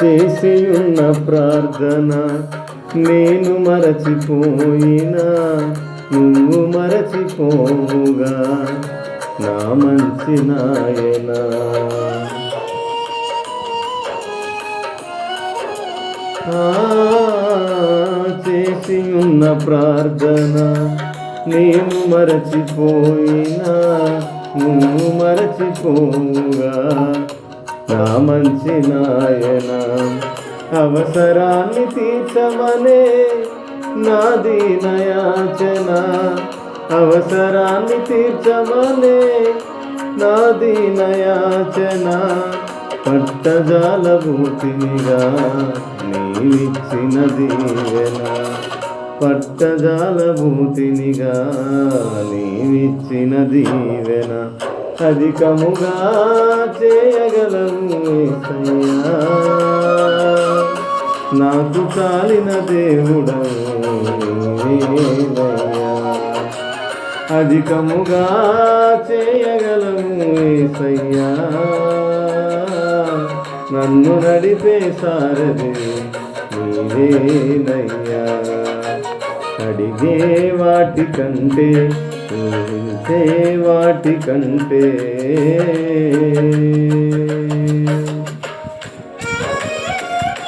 చేసి ఉన్న ప్రార్థన నేను మరచిపోయినా నువ్వు మరచిపోవుగా నా మంచి నాయనా. చేసి ఉన్న ప్రార్థన నేను మరచిపోయినా నువ్వు మరచిపోవుగా నా మంచి నాయనా. అవసరాన్ని తీర్చమనే నా దీనయాచన, అవసరాన్ని తీర్చమనే నా దీనయాచన. పట్టజాలభూతినిగా నీవిచ్చిన దీవెన, పట్టజాలభూతినిగా నీవిచ్చిన దీవెన. అధికముగా చేయగలవు యేసయ్యా, నాకు చాలిన దేవుడవు నీవేనయ్యా. అధికముగా చేయగలవు యేసయ్యా, నన్ను నడిపే సారథి నీవేనయ్యా. అడిగే వాటి కంటే ఊహించే వాటి కంటే